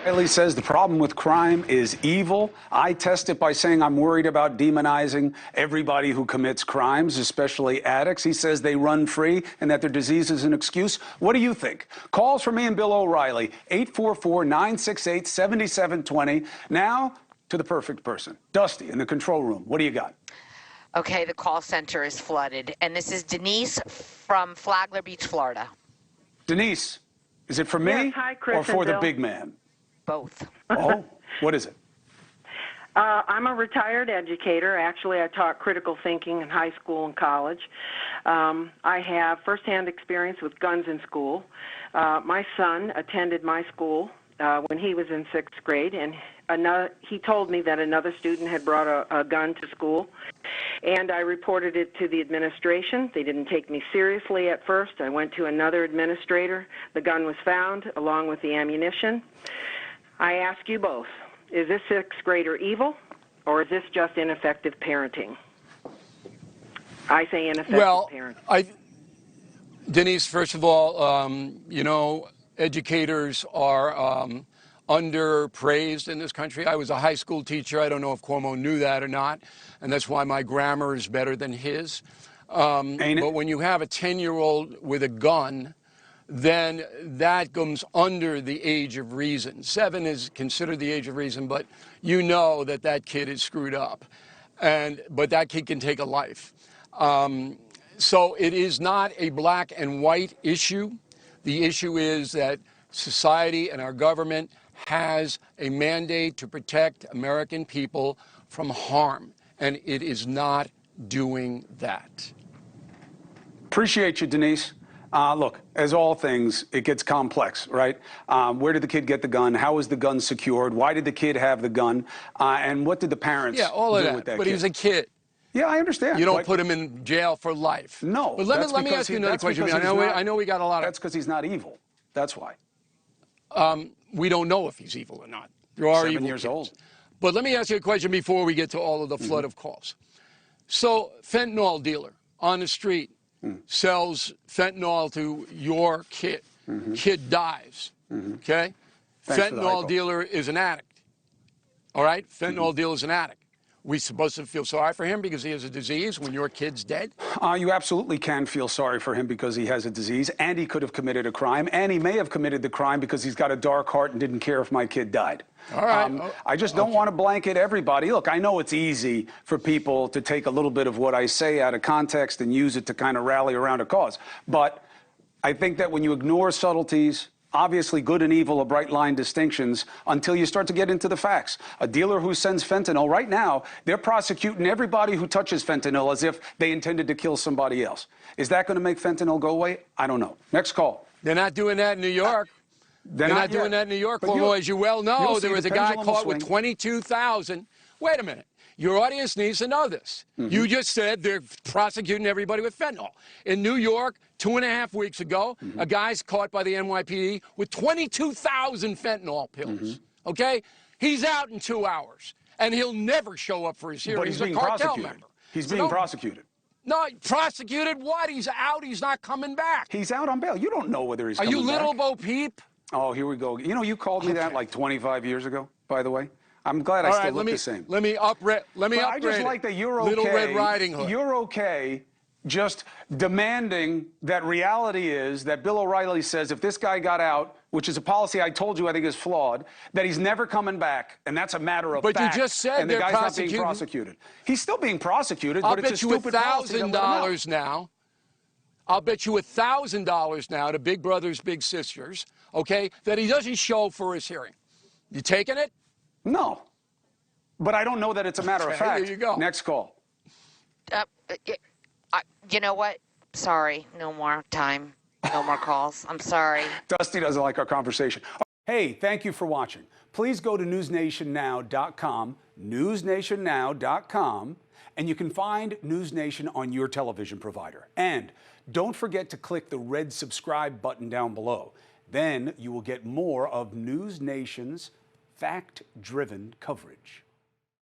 O'Reilly says the problem with crime is evil. I test it by saying I'm worried about demonizing everybody who commits crimes, especially addicts. He says they run free and that their disease is an excuse. What do you think? Calls for me and Bill O'Reilly, 844-968-7720. Now to the perfect person. Dusty in the control room. What do you got? Okay, the call center is flooded. And this is Denise from Flagler Beach, Florida. Denise, is it for me Yes, hi, Chris or for and the Bill. big man? Both. Oh, what is it? I'm a retired educator. Actually, I taught critical thinking in high school and college. I have firsthand experience with guns in school. My son attended my school when he was in 6th grade, and he told me that another student had brought a gun to school, and I reported it to the administration. They didn't take me seriously at first. I went to another administrator. The gun was found along with the ammunition. I ask you both, is this 6th grader evil, or is this just ineffective parenting? I say ineffective parenting. Denise, first of all, educators are underpraised in this country. I was a high school teacher. I don't know if Cuomo knew that or not, and that's why my grammar is better than his. But when you have a 10-year-old with a gun, then that comes under the age of reason. 7 is considered the age of reason, but you know that that kid is screwed up. But that kid can take a life. So it is not a black and white issue. The issue is that society and our government has a mandate to protect American people from harm, and it is not doing that. Appreciate you, Denise. Look, as all things, it gets complex, right? Where did the kid get the gun? How was the gun secured? Why did the kid have the gun? And what did the parents do with that? But kid? he was a kid. Yeah, I understand. You don't put him in jail for life. No. But let me ask you another question. I know we got a lot of... That's because he's not evil. That's why. We don't know if he's evil or not. There are 7 evil years kids. old. But let me ask you a question before we get to all of the flood of calls. So, fentanyl dealer on the street sells fentanyl to your kid. Kid dies. Okay? Fentanyl dealer is an addict. All right? Fentanyl dealer is an addict. We supposed to feel sorry for him because he has a disease when your kid's dead? You absolutely can feel sorry for him because he has a disease, and he could have committed a crime, and he may have committed the crime because he's got a dark heart and didn't care if my kid died. All right. I just don't want to blanket everybody. Look, I know it's easy for people to take a little bit of what I say out of context and use it to kind of rally around a cause. But I think that when you ignore subtleties, obviously good and evil are bright line distinctions until you start to get into the facts. A dealer who sends fentanyl, right now, they're prosecuting everybody who touches fentanyl as if they intended to kill somebody else. Is that going to make fentanyl go away? I don't know. Next call. They're not doing that in New York. They're not doing that in New York. Although, as you well know, there was a guy caught with 22,000. Wait a minute. Your audience needs to know this. You just said they're prosecuting everybody with fentanyl. In New York, 2.5 weeks ago, a guy's caught by the NYPD with 22,000 fentanyl pills. Okay? He's out in 2 hours, and he'll never show up for his hearing. But he's being a cartel prosecuted. member. He's being prosecuted. No, prosecuted what? He's out. He's not coming back. He's out on bail. You don't know whether he's coming back. Are you little Bo Peep? Oh, here we go. You know, you called me that like 25 years ago, by the way. I'm glad I still look the same. Let me upgrade. I just like that you're okay. Little Red Riding Hood. You're okay just demanding that reality is that Bill O'Reilly says if this guy got out, which is a policy I told you I think is flawed, that he's never coming back, and that's a matter of fact. But you just said and the guy's not being prosecuted. He's still being prosecuted, but it's a stupid policy. I'll bet you $1,000 now. I'll bet you $1,000 now to Big Brothers Big Sisters, okay, that he doesn't show for his hearing. You taking it? No. But I don't know that it's a matter of fact. There you go. Next call. You know what? Sorry. No more time. No more calls. I'm sorry. Dusty doesn't like our conversation. Hey, thank you for watching. Please go to newsnationnow.com, newsnationnow.com, and you can find NewsNation on your television provider. And don't forget to click the red subscribe button down below. Then you will get more of NewsNation's fact-driven coverage.